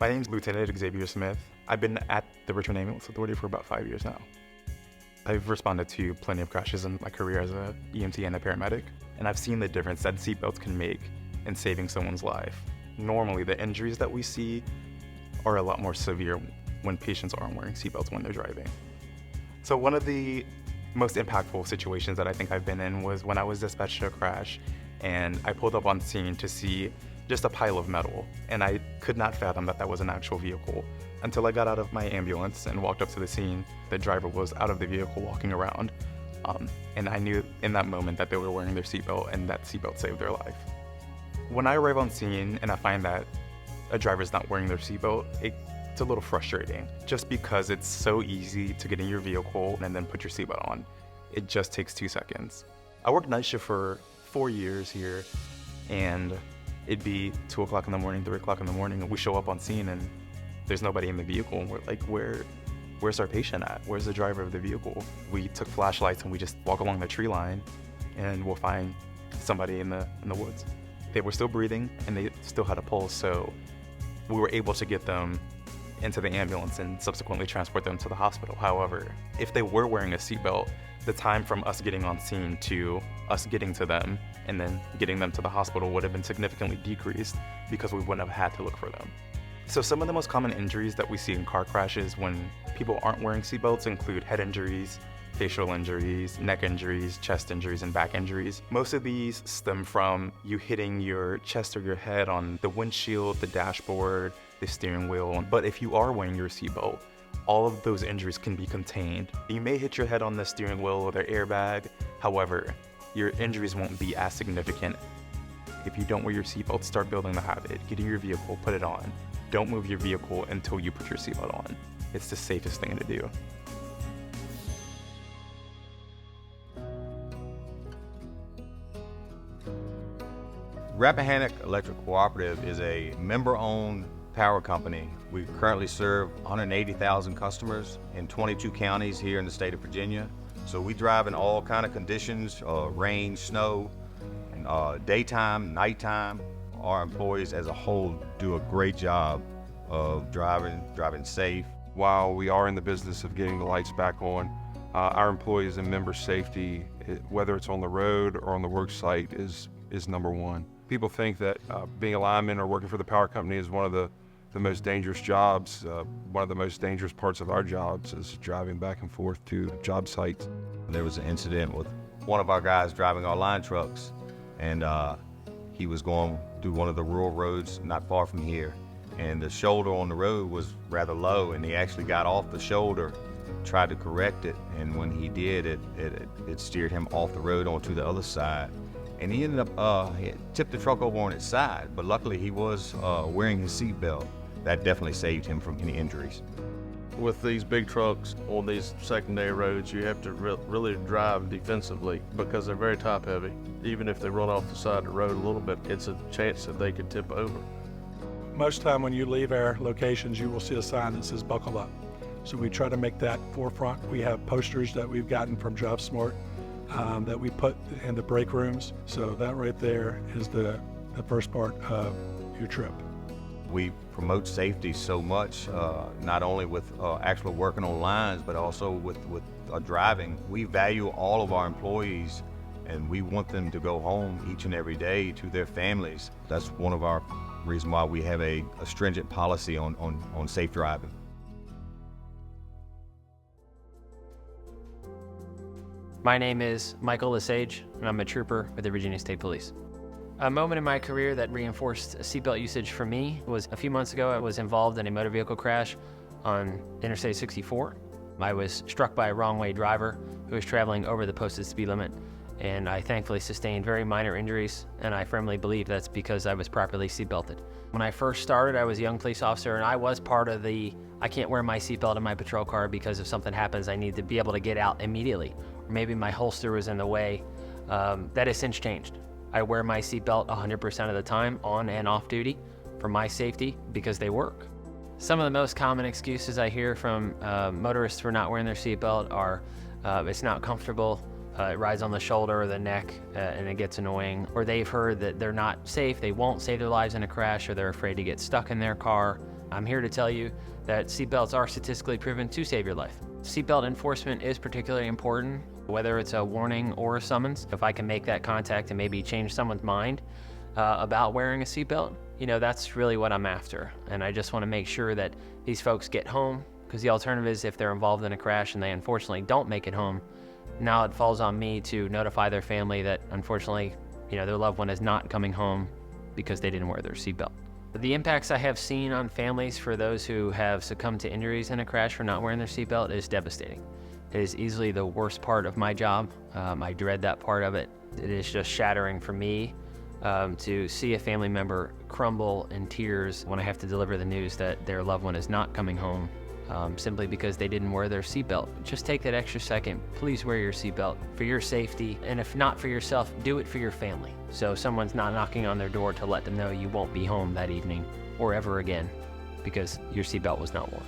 My name is Lieutenant Xavier Smith. I've been at the Richmond Ambulance Authority for about 5 years now. I've responded to plenty of crashes in my career as a EMT and a paramedic, and I've seen the difference that seatbelts can make in saving someone's life. Normally, the injuries that we see are a lot more severe when patients aren't wearing seatbelts when they're driving. So one of the most impactful situations that I think I've been in was when I was dispatched to a crash, and I pulled up on scene to see just a pile of metal, and I could not fathom that that was an actual vehicle until I got out of my ambulance and walked up to the scene. The driver was out of the vehicle walking around, and I knew in that moment that they were wearing their seatbelt, and that seatbelt saved their life. When I arrive on scene and I find that a driver's not wearing their seatbelt, it's a little frustrating, just because it's so easy to get in your vehicle and then put your seatbelt on. It just takes 2 seconds. I worked night shift for 4 years here, and it'd be 2 o'clock in the morning, 3 o'clock in the morning, and we show up on scene and there's nobody in the vehicle, and we're like, where's our patient at? Where's the driver of the vehicle? We took flashlights and we just walk along the tree line and we'll find somebody in the woods. They were still breathing and they still had a pulse, so we were able to get them into the ambulance and subsequently transport them to the hospital. However, if they were wearing a seatbelt, the time from us getting on scene to us getting to them and then getting them to the hospital would have been significantly decreased because we wouldn't have had to look for them. So some of the most common injuries that we see in car crashes when people aren't wearing seatbelts include head injuries, facial injuries, neck injuries, chest injuries, and back injuries. Most of these stem from you hitting your chest or your head on the windshield, the dashboard, the steering wheel. But if you are wearing your seatbelt, all of those injuries can be contained. You may hit your head on the steering wheel or the airbag. However, your injuries won't be as significant. If you don't wear your seatbelt, start building the habit. Get in your vehicle, put it on. Don't move your vehicle until you put your seatbelt on. It's the safest thing to do. Rappahannock Electric Cooperative is a member-owned power company. We currently serve 180,000 customers in 22 counties here in the state of Virginia. So we drive in all kind of conditions, rain, snow, and daytime, nighttime. Our employees as a whole do a great job of driving safe. While we are in the business of getting the lights back on, our employees and member safety, whether it's on the road or on the work site, is number one. People think that being a lineman or working for the power company is one of the most dangerous jobs. One of the most dangerous parts of our jobs is driving back and forth to job sites. There was an incident with one of our guys driving our line trucks, and he was going through one of the rural roads not far from here, and the shoulder on the road was rather low, and he actually got off the shoulder, tried to correct it, and when he did, it steered him off the road onto the other side. And he ended up, he tipped the truck over on its side, but luckily he was wearing his seatbelt. That definitely saved him from any injuries. With these big trucks on these secondary roads, you have to really drive defensively because they're very top heavy. Even if they run off the side of the road a little bit, it's a chance that they could tip over. Most time when you leave our locations, you will see a sign that says buckle up. So we try to make that forefront. We have posters that we've gotten from JobSmart that we put in the break rooms. So that right there is the first part of your trip. We promote safety so much, not only with actually working on lines, but also with driving. We value all of our employees, and we want them to go home each and every day to their families. That's one of our reasons why we have a stringent policy on safe driving. My name is Michael Lesage, and I'm a trooper with the Virginia State Police. A moment in my career that reinforced seatbelt usage for me was a few months ago. I was involved in a motor vehicle crash on Interstate 64. I was struck by a wrong-way driver who was traveling over the posted speed limit, and I thankfully sustained very minor injuries, and I firmly believe that's because I was properly seatbelted. When I first started, I was a young police officer, and I was part of the, I can't wear my seatbelt in my patrol car because if something happens, I need to be able to get out immediately. Or maybe my holster was in the way. That has since changed. I wear my seatbelt 100% of the time, on and off duty, for my safety because they work. Some of the most common excuses I hear from motorists for not wearing their seatbelt are it's not comfortable, it rides on the shoulder or the neck, and it gets annoying. Or they've heard that they're not safe, they won't save their lives in a crash, or they're afraid to get stuck in their car. I'm here to tell you that seatbelts are statistically proven to save your life. Seatbelt enforcement is particularly important, whether it's a warning or a summons. If I can make that contact and maybe change someone's mind about wearing a seatbelt, that's really what I'm after. And I just want to make sure that these folks get home, because the alternative is if they're involved in a crash and they unfortunately don't make it home, now it falls on me to notify their family that unfortunately, their loved one is not coming home because they didn't wear their seatbelt. The impacts I have seen on families for those who have succumbed to injuries in a crash for not wearing their seatbelt is devastating. It is easily the worst part of my job. I dread that part of it. It is just shattering for me to see a family member crumble in tears when I have to deliver the news that their loved one is not coming home simply because they didn't wear their seatbelt. Just take that extra second. Please wear your seatbelt for your safety. And if not for yourself, do it for your family. So someone's not knocking on their door to let them know you won't be home that evening or ever again because your seatbelt was not worn.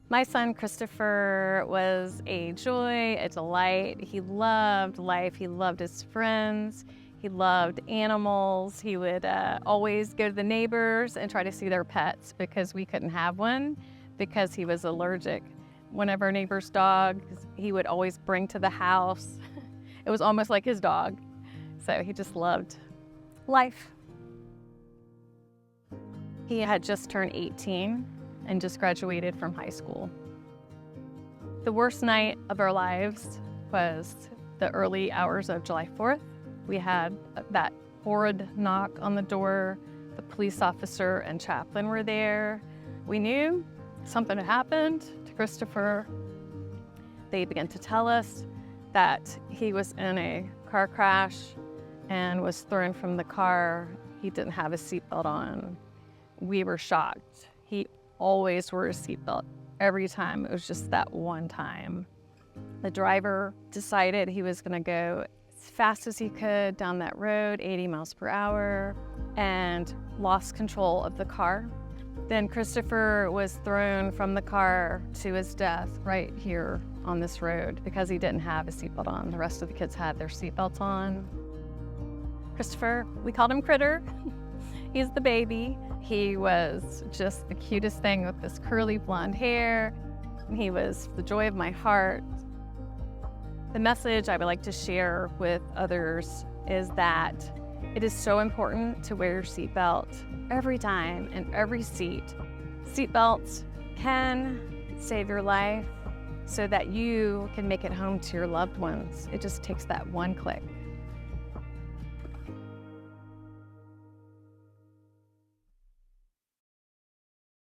My son Christopher was a joy, a delight. He loved life. He loved his friends. He loved animals. He would always go to the neighbors and try to see their pets because we couldn't have one because he was allergic. One of our neighbor's dogs, he would always bring to the house. It was almost like his dog. So he just loved life. He had just turned 18 and just graduated from high school. The worst night of our lives was the early hours of July 4th. We had that horrid knock on the door. The police officer and chaplain were there. We knew something had happened to Christopher. They began to tell us that he was in a car crash and was thrown from the car. He didn't have a seatbelt on. We were shocked. He always wore a seatbelt every time. It was just that one time. The driver decided he was gonna go as fast as he could down that road, 80 miles per hour, and lost control of the car. Then Christopher was thrown from the car to his death right here on this road because he didn't have a seatbelt on. The rest of the kids had their seatbelts on. Christopher, we called him Critter. He's the baby. He was just the cutest thing with this curly blonde hair. He was the joy of my heart. The message I would like to share with others is that it is so important to wear your seatbelt every time in every seat. Seatbelts can save your life so that you can make it home to your loved ones. It just takes that one click.